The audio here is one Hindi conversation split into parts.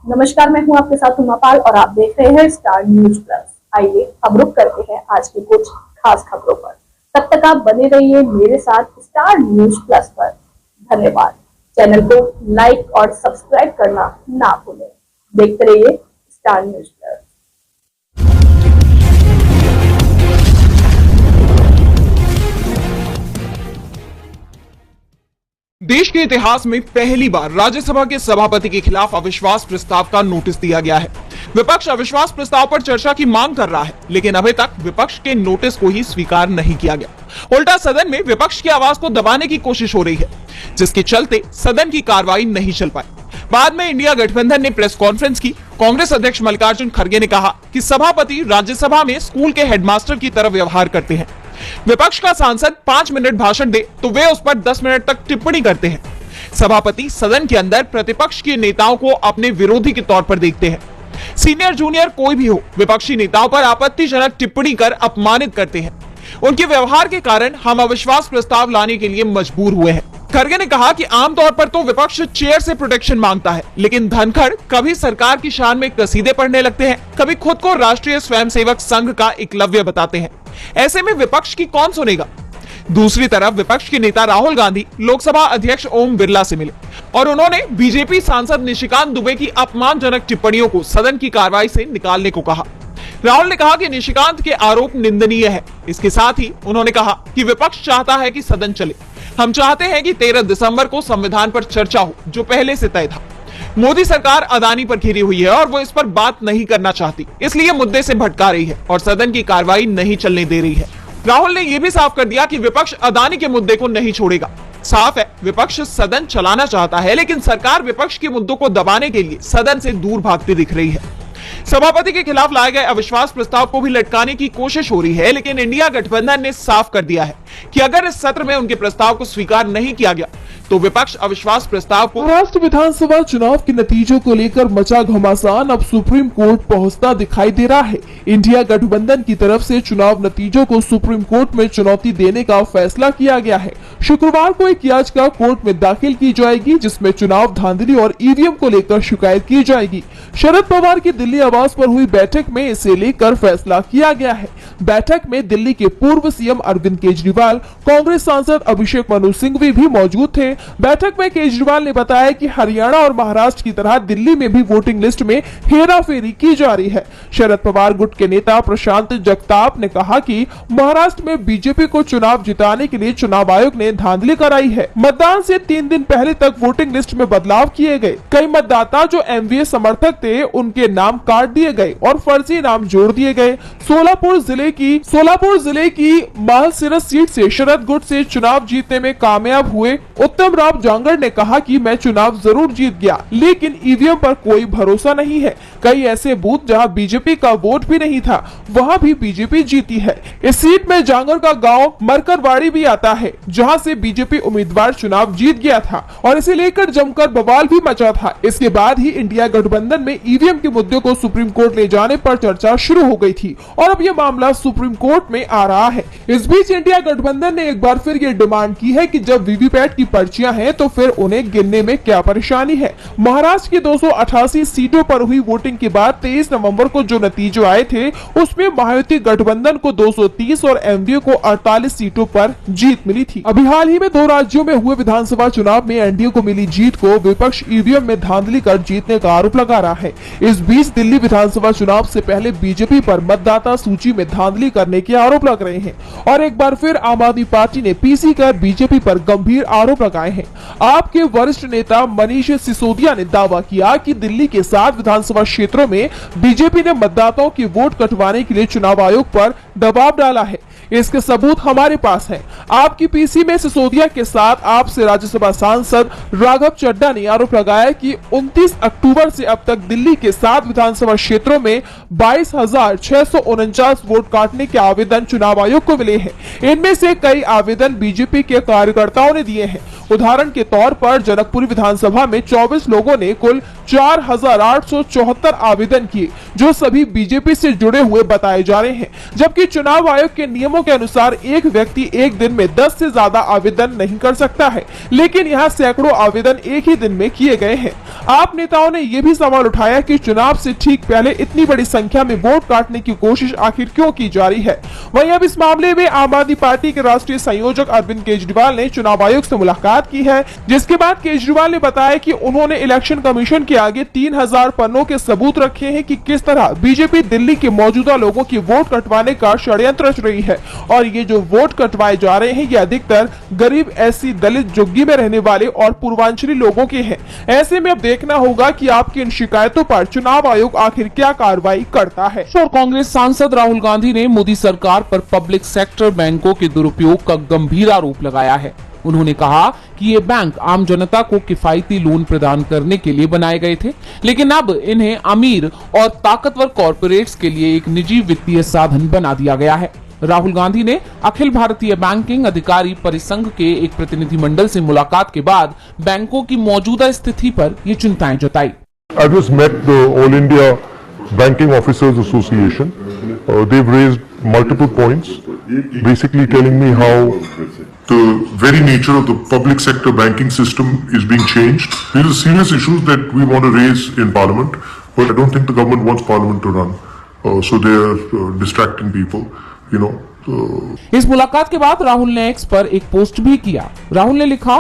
नमस्कार, मैं हूं आपके साथ उमापाल और आप देख रहे हैं स्टार न्यूज प्लस। आइए हम रुक करते हैं आज की कुछ खास खबरों पर। तब तक आप बने रहिए मेरे साथ स्टार न्यूज प्लस पर। धन्यवाद। चैनल को लाइक और सब्सक्राइब करना ना भूलें। देखते रहिए स्टार न्यूज प्लस। देश के इतिहास में पहली बार राज्यसभा के सभापति के खिलाफ अविश्वास प्रस्ताव का नोटिस दिया गया है। विपक्ष अविश्वास प्रस्ताव पर चर्चा की मांग कर रहा है, लेकिन अभी तक विपक्ष के नोटिस को ही स्वीकार नहीं किया गया। उल्टा सदन में विपक्ष की आवाज को दबाने की कोशिश हो रही है, जिसके चलते सदन की कार्रवाई नहीं चल पाई। बाद में इंडिया गठबंधन ने प्रेस कॉन्फ्रेंस की। कांग्रेस अध्यक्ष मल्लिकार्जुन खड़गे ने कहा कि सभापति राज्यसभा में स्कूल के हेडमास्टर की तरह व्यवहार करते हैं। विपक्ष का सांसद 5 मिनट भाषण दे तो वे उस पर 10 मिनट तक टिप्पणी करते हैं। सभापति सदन के अंदर प्रतिपक्ष के नेताओं को अपने विरोधी के तौर पर देखते हैं। सीनियर जूनियर कोई भी हो, विपक्षी नेताओं पर आपत्तिजनक टिप्पणी कर अपमानित करते हैं। उनके व्यवहार के कारण हम अविश्वास प्रस्ताव लाने के लिए मजबूर हुए हैं। खड़गे ने कहा कि आमतौर पर तो विपक्ष चेयर से प्रोटेक्शन मांगता है, लेकिन धनखड़ कभी सरकार की शान में कसीदे पढ़ने लगते हैं, कभी खुद को राष्ट्रीय स्वयंसेवक संघ का एकलव्य बताते हैं। ऐसे में विपक्ष की कौन सुनेगा। दूसरी तरफ विपक्ष के नेता राहुल गांधी लोकसभा अध्यक्ष ओम बिरला से मिले और उन्होंने बीजेपी सांसद निशिकांत दुबे की अपमानजनक टिप्पणियों को सदन की कार्रवाई से निकालने को कहा। राहुल ने कहा कि निशिकांत के आरोप निंदनीय है। इसके साथ ही उन्होंने कहा कि विपक्ष चाहता है कि सदन चले। हम चाहते हैं कि 13 दिसंबर को संविधान पर चर्चा हो, जो पहले से तय था। मोदी सरकार अदानी पर घिरी हुई है और वो इस पर बात नहीं करना चाहती, इसलिए मुद्दे से भटका रही है और सदन की कार्रवाई नहीं चलने दे रही है। राहुल ने यह भी साफ कर दिया कि विपक्ष अदानी के मुद्दे को नहीं छोड़ेगा। साफ है, विपक्ष सदन चलाना चाहता है, लेकिन सरकार विपक्ष के मुद्दों को दबाने के लिए सदन से दूर भागती दिख रही है। सभापति के खिलाफ लाए गए अविश्वास प्रस्ताव को भी लटकाने की कोशिश हो रही है, लेकिन इंडिया गठबंधन ने साफ कर दिया है कि अगर इस सत्र में उनके प्रस्ताव को स्वीकार नहीं किया गया तो विपक्ष अविश्वास प्रस्ताव को। महाराष्ट्र विधानसभा चुनाव के नतीजों को लेकर मचा घमासान अब सुप्रीम कोर्ट पहुंचता दिखाई दे रहा है। इंडिया गठबंधन की तरफ से चुनाव नतीजों को सुप्रीम कोर्ट में चुनौती देने का फैसला किया गया है। शुक्रवार को एक याचिका कोर्ट में दाखिल की जाएगी, जिसमें चुनाव धांधली और ईवीएम को लेकर शिकायत की जाएगी। शरद पवार की दिल्ली आवास पर हुई बैठक में इसे लेकर फैसला किया गया है। बैठक में दिल्ली के पूर्व सीएम अरविंद केजरीवाल, कांग्रेस सांसद अभिषेक मनु सिंघवी भी मौजूद थे। बैठक में केजरीवाल ने बताया कि हरियाणा और महाराष्ट्र की तरह दिल्ली में भी वोटिंग लिस्ट में हेराफेरी की जा रही है। शरद पवार गुट के नेता प्रशांत जगताप ने कहा कि महाराष्ट्र में बीजेपी को चुनाव जिताने के लिए चुनाव आयोग ने धांधली कराई है। मतदान से 3 दिन पहले तक वोटिंग लिस्ट में बदलाव किए गए। कई मतदाता जो एमवीए समर्थक थे, उनके नाम काट दिए गए और फर्जी नाम जोड़ दिए गए। सोलापुर जिले की मालसिरस सीट से शरद गुट से चुनाव जीतने में कामयाब हुए उत्तम राव जांगड़ ने कहा कि मैं चुनाव जरूर जीत गया, लेकिन ईवीएम पर कोई भरोसा नहीं है। कई ऐसे बूथ जहां बीजेपी का वोट भी नहीं था, वहां भी बीजेपी जीती है। इस सीट में जांगड़ का गांव मरकरवाड़ी भी आता है, जहां से बीजेपी उम्मीदवार चुनाव जीत गया था और इसे लेकर जमकर बवाल भी मचा था। इसके बाद ही इंडिया गठबंधन में ईवीएम के मुद्दे को सुप्रीम कोर्ट ले जाने पर चर्चा शुरू हो गई थी और अब यह मामला सुप्रीम कोर्ट में आ रहा है। इस बीच इंडिया गठबंधन ने एक बार फिर ये डिमांड की है कि जब वीवीपैट की पर्चियां हैं तो फिर उन्हें गिनने में क्या परेशानी है। महाराष्ट्र की 288 सीटों पर हुई वोटिंग के बाद 23 नवंबर को जो नतीजे आए थे, उसमें महायुति गठबंधन को 230 और एनडीए को 48 सीटों पर जीत मिली थी। अभी हाल ही में 2 राज्यों में हुए विधानसभा चुनाव में एनडीए को मिली जीत को विपक्ष ईवीएम में धांधली कर जीतने का आरोप लगा रहा है। इस बीच दिल्ली विधानसभा चुनाव से पहले बीजेपी पर मतदाता सूची में धांधली करने के आरोप लग रहे हैं और एक बार फिर आम आदमी पार्टी ने पीसी कर बीजेपी पर गंभीर आरोप लगाए हैं। आपके वरिष्ठ नेता मनीष सिसोदिया ने दावा किया कि दिल्ली के 7 विधानसभा क्षेत्रों में बीजेपी ने मतदाताओं के वोट कटवाने के लिए चुनाव आयोग पर दबाव डाला है। इसके सबूत हमारे पास हैं। आपकी पीसी में सिसोदिया के साथ आपसे राज्यसभा सांसद राघव चड्ढा ने आरोप लगाया कि 29 अक्टूबर से अब तक दिल्ली के 7 विधानसभा क्षेत्रों में 22,649 वोट काटने के आवेदन चुनाव आयोग को मिले हैं। इनमें से कई आवेदन बीजेपी के कार्यकर्ताओं ने दिए हैं। उदाहरण के तौर पर जनकपुरी विधानसभा में 24 लोगों ने कुल 4,874 आवेदन किए, जो सभी बीजेपी से जुड़े हुए बताए जा रहे हैं। जबकि चुनाव आयोग के नियमों के अनुसार एक व्यक्ति एक दिन में 10 से ज्यादा आवेदन नहीं कर सकता है, लेकिन यहाँ सैकड़ों आवेदन एक ही दिन में किए गए हैं। आप नेताओं ने यह भी सवाल उठाया कि चुनाव से ठीक पहले इतनी बड़ी संख्या में वोट काटने की कोशिश आखिर क्यों की जा रही है। वहीं अब इस मामले में आम आदमी पार्टी के राष्ट्रीय संयोजक अरविंद केजरीवाल ने चुनाव आयोग से मुलाकात की है, जिसके बाद केजरीवाल ने बताया कि उन्होंने इलेक्शन कमीशन के आगे 3000 पन्नों के सबूत रखे हैं कि किस तरह बीजेपी दिल्ली के मौजूदा लोगों की वोट कटवाने का षड्यंत्र रच रही है। और ये जो वोट कटवाए जा रहे हैं ये अधिकतर गरीब, एससी, दलित, झुग्गी में रहने वाले और पूर्वांचली लोगों के हैं। ऐसे में अब देखना होगा कि आपकी इन शिकायतों पर चुनाव आयोग आखिर क्या कार्रवाई करता है। और कांग्रेस सांसद राहुल गांधी ने मोदी सरकार पर पब्लिक सेक्टर बैंकों के दुरुपयोग का गंभीर आरोप लगाया है। उन्होंने कहा कि ये बैंक आम जनता को किफायती लोन प्रदान करने के लिए बनाए गए थे, लेकिन अब इन्हें अमीर और ताकतवर कॉर्पोरेट्स के लिए एक निजी वित्तीय साधन बना दिया गया है। राहुल गांधी ने अखिल भारतीय बैंकिंग अधिकारी परिसंघ के एक प्रतिनिधिमंडल से मुलाकात के बाद बैंकों की मौजूदा स्थिति पर ये चिंताएं जताई। I just met the All India Banking Officers Association. They've raised multiple points, basically telling me how the very nature of the public sector banking system is being changed. These are serious issues that we want to raise in Parliament, but I don't think the government wants Parliament to run. So they are distracting people, you know. इस मुलाकात के बाद राहुल ने एक्स पर एक पोस्ट भी किया। राहुल ने लिखा,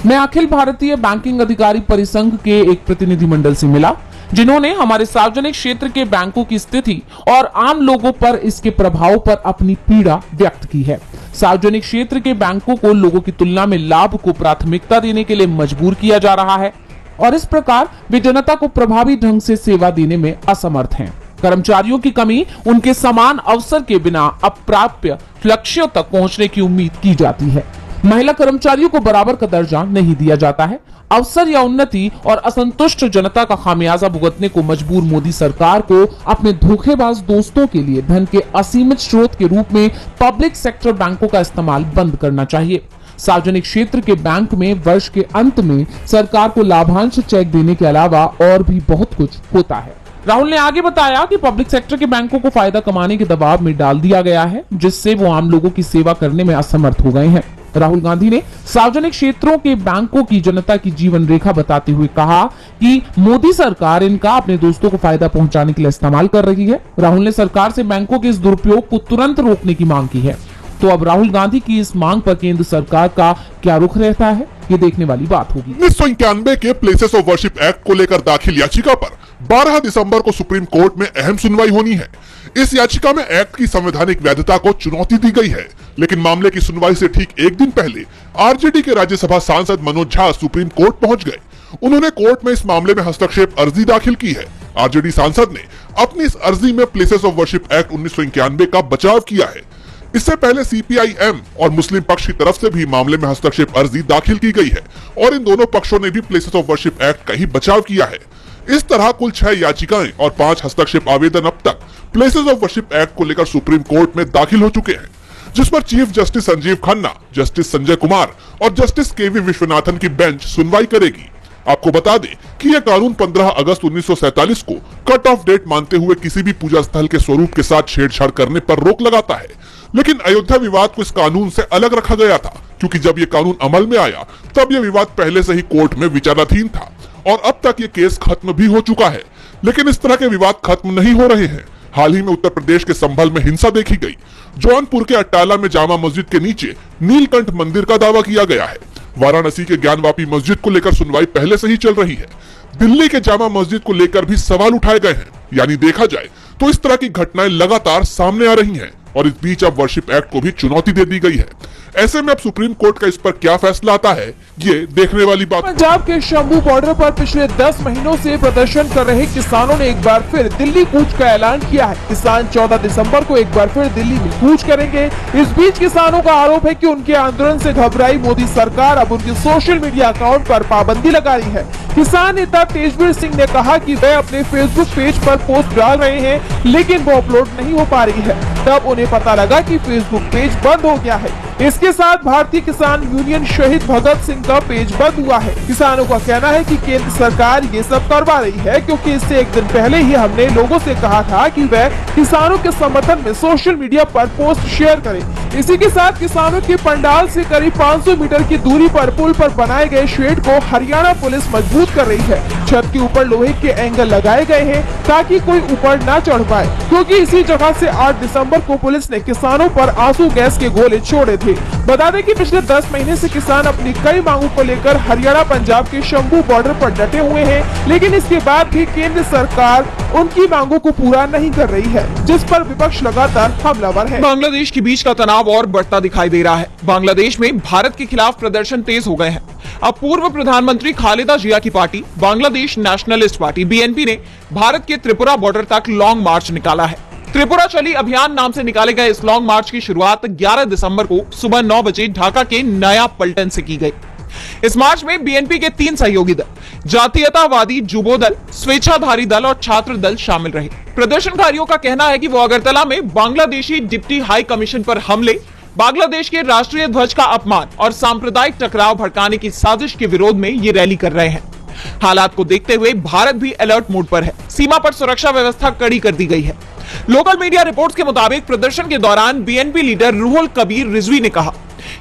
मैं अखिल भारतीय बैंकिंग अधिकारी परिसंघ के एक प्रतिनिधिमंडल से मिला, जिन्होंने हमारे सार्वजनिक क्षेत्र के बैंकों की स्थिति और आम लोगों पर इसके प्रभाव पर अपनी पीड़ा व्यक्त की है। सार्वजनिक क्षेत्र के बैंकों को लोगों की तुलना में लाभ को प्राथमिकता देने के लिए मजबूर किया जा रहा है और इस प्रकार वे जनता को प्रभावी ढंग से सेवा देने में असमर्थ हैं। कर्मचारियों की कमी, उनके समान अवसर के बिना अप्राप्य लक्ष्यों तक पहुंचने की उम्मीद की जाती है। महिला कर्मचारियों को बराबर का दर्जा नहीं दिया जाता है। अवसर या उन्नति और असंतुष्ट जनता का खामियाजा भुगतने को मजबूर मोदी सरकार को अपने धोखेबाज दोस्तों के लिए धन के असीमित स्रोत के रूप में पब्लिक सेक्टर बैंकों का इस्तेमाल बंद करना चाहिए। सार्वजनिक क्षेत्र के बैंक में वर्ष के अंत में सरकार को लाभांश चेक देने के अलावा और भी बहुत कुछ होता है। राहुल ने आगे बताया कि पब्लिक सेक्टर के बैंकों को फायदा कमाने के दबाव में डाल दिया गया है, जिससे वो आम लोगों की सेवा करने में असमर्थ हो गए हैं। राहुल गांधी ने सार्वजनिक क्षेत्रों के बैंकों की जनता की जीवन रेखा बताते हुए कहा कि मोदी सरकार इनका अपने दोस्तों को फायदा पहुंचाने के लिए इस्तेमाल कर रही है। राहुल ने सरकार से बैंकों के इस दुरुपयोग को तुरंत रोकने की मांग की है। तो अब राहुल गांधी की इस मांग पर केंद्र सरकार का क्या रुख रहता है, ये देखने वाली बात होगी। 1991 के प्लेसेस ऑफ वर्शिप एक्ट को लेकर दाखिल याचिका पर 12 दिसंबर को सुप्रीम कोर्ट में अहम सुनवाई होनी है। इस याचिका में एक्ट की संवैधानिक वैधता को चुनौती दी गई है, लेकिन मामले की सुनवाई से ठीक एक दिन पहले आरजेडी के राज्यसभा सांसद मनोज झा सुप्रीम कोर्ट पहुंच गए। उन्होंने कोर्ट में इस मामले में हस्तक्षेप अर्जी दाखिल की है। आरजेडी सांसद ने अपनी इस अर्जी में प्लेसेस ऑफ वर्शिप एक्ट 1991 का बचाव किया है। इससे पहले सीपीआईएम और मुस्लिम पक्ष की तरफ से भी मामले में हस्तक्षेप अर्जी दाखिल की गई है और इन दोनों पक्षों ने भी प्लेसेस ऑफ वर्शिप एक्ट का ही बचाव किया है। इस तरह कुल 6 याचिकाएं और 5 हस्तक्षेप आवेदन अब तक प्लेसेस ऑफ वर्शिप एक्ट को लेकर सुप्रीम कोर्ट में दाखिल हो चुके हैं, जिस पर chief justice Sanjeev Khanna, justice Sanjay Kumar और जस्टिस केवी विश्वनाथन की बेंच सुनवाई करेगी। आपको बता दें कि यह कानून 15 अगस्त 1947 को कट ऑफ डेट मानते हुए किसी भी पूजा स्थल के स्वरूप के साथ छेड़छाड़ करने पर रोक लगाता है, लेकिन अयोध्या विवाद को इस कानून से अलग रखा गया था, क्योंकि जब यह कानून अमल में आया तब यह विवाद पहले से ही कोर्ट में विचाराधीन था और अब तक ये केस खत्म भी हो चुका है। लेकिन इस तरह के विवाद खत्म नहीं हो रहे हैं। हाल ही में उत्तर प्रदेश के संभल में हिंसा देखी गई। जौनपुर के अट्टाला में जामा मस्जिद के नीचे नीलकंठ मंदिर का दावा किया गया है। वाराणसी के ज्ञानवापी मस्जिद को लेकर सुनवाई पहले से ही चल रही है। दिल्ली के जामा मस्जिद को लेकर भी सवाल उठाए गए हैं। यानी देखा जाए तो इस तरह की घटनाएं लगातार सामने आ रही हैं और इस बीच अब वर्शिप एक्ट को भी चुनौती दे दी गई है। ऐसे में अब सुप्रीम कोर्ट का इस पर क्या फैसला आता है, ये देखने वाली बात। पंजाब के शंभू बॉर्डर पर पिछले 10 महीनों से प्रदर्शन कर रहे किसानों ने एक बार फिर दिल्ली कूच का ऐलान किया है। किसान 14 दिसंबर को एक बार फिर दिल्ली में कूच करेंगे। इस बीच किसानों का आरोप है कि उनके आंदोलन से घबराई मोदी सरकार अब उनके सोशल मीडिया अकाउंट पर पाबंदी लगा रही है। किसान नेता तेजवीर सिंह ने कहा कि वे अपने फेसबुक पेज पर पोस्ट डाल रहे हैं, लेकिन वो अपलोड नहीं हो पा रही है। तब उन्हें पता लगा कि फेसबुक पेज बंद हो गया है। इसके साथ भारतीय किसान यूनियन शहीद भगत सिंह का पेज बंद हुआ है। किसानों का कहना है कि केंद्र सरकार ये सब करवा रही है क्योंकि इससे एक दिन पहले ही हमने लोगों से कहा था कि वह किसानों के समर्थन में सोशल मीडिया पर पोस्ट शेयर करें। इसी के साथ किसानों के पंडाल से करीब 500 मीटर की दूरी पर पुल पर बनाए गए शेड को हरियाणा पुलिस मजबूत कर रही है। छत के ऊपर लोहे के एंगल लगाए गए हैं ताकि कोई ऊपर न चढ़ पाए, क्योंकि इसी जगह से 8 दिसंबर को पुलिस ने किसानों पर आंसू गैस के गोले छोड़े थे। बता दें कि पिछले 10 महीने से किसान अपनी कई मांगों को लेकर हरियाणा पंजाब के शंभू बॉर्डर पर डटे हुए हैं, लेकिन इसके बाद भी केंद्र सरकार उनकी मांगों को पूरा नहीं कर रही है, जिस पर विपक्ष लगातार हमलावर है। बांग्लादेश के बीच का तनाव और बढ़ता दिखाई दे रहा है। बांग्लादेश में भारत के खिलाफ प्रदर्शन तेज हो गए हैं। अब पूर्व प्रधानमंत्री खालेदा जिया की party Bangladesh nationalist party BNP ने भारत के त्रिपुरा बॉर्डर तक लॉन्ग मार्च निकाला है। त्रिपुरा चली अभियान नाम से निकाले गए इस लॉन्ग मार्च की शुरुआत 11 दिसंबर को सुबह 9 बजे ढाका के नया पलटन से की गई। इस मार्च में बीएनपी के 3 सहयोगी दल, जातीयतावादी जुबो दल, स्वेच्छाधारी दल और छात्र दल शामिल रहे। प्रदर्शनकारियों का कहना है कि वो अगरतला में बांग्लादेशी डिप्टी हाई कमीशन पर हमले, बांग्लादेश के राष्ट्रीय ध्वज का अपमान और सांप्रदायिक टकराव भड़काने की साजिश के विरोध में ये रैली कर रहे हैं। हालात को देखते हुए भारत भी अलर्ट मोड पर है। सीमा पर सुरक्षा व्यवस्था कड़ी कर दी गई है। लोकल मीडिया रिपोर्ट्स के मुताबिक प्रदर्शन के दौरान बीएनपी लीडर रुहुल कबीर रिजवी ने कहा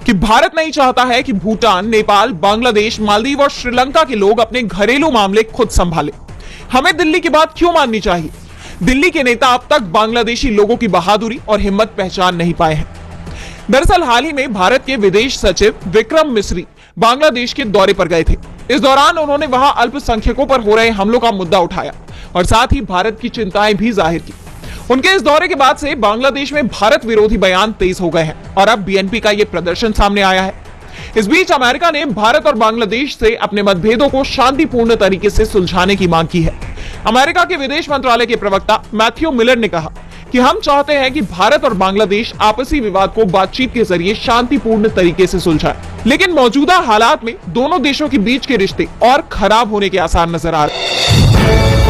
कि भारत नहीं चाहता है कि भूटान, नेपाल, बांग्लादेश, मालदीव और श्रीलंका के लोग अपने घरेलू मामले खुद संभालें। हमें दिल्ली की बात क्यों माननी चाहिए? दिल्ली के नेता अब तक बांग्लादेशी लोगों की बहादुरी और हिम्मत पहचान नहीं पाए हैं। दरअसल हाल ही में भारत के विदेश सचिव विक्रम मिस्री बांग्लादेश के दौरे पर गए थे। इस दौरान उन्होंने वहां अल्पसंख्यकों पर हो रहे हमलों का मुद्दा उठाया और साथ ही भारत की चिंताएं भी जाहिर की। उनके इस दौरे के बाद से बांग्लादेश में भारत विरोधी बयान तेज हो गए हैं और अब बीएनपी का ये प्रदर्शन सामने आया है। इस बीच अमेरिका ने भारत और बांग्लादेश से अपने मतभेदों को शांतिपूर्ण तरीके से सुलझाने की मांग की है। अमेरिका के विदेश मंत्रालय के प्रवक्ता मैथ्यू मिलर ने कहा कि हम चाहते हैं कि भारत और बांग्लादेश आपसी विवाद को बातचीत के जरिए शांतिपूर्ण तरीके से सुलझाए, लेकिन मौजूदा हालात में दोनों देशों के बीच के रिश्ते और खराब होने के आसार नजर आ रहे हैं।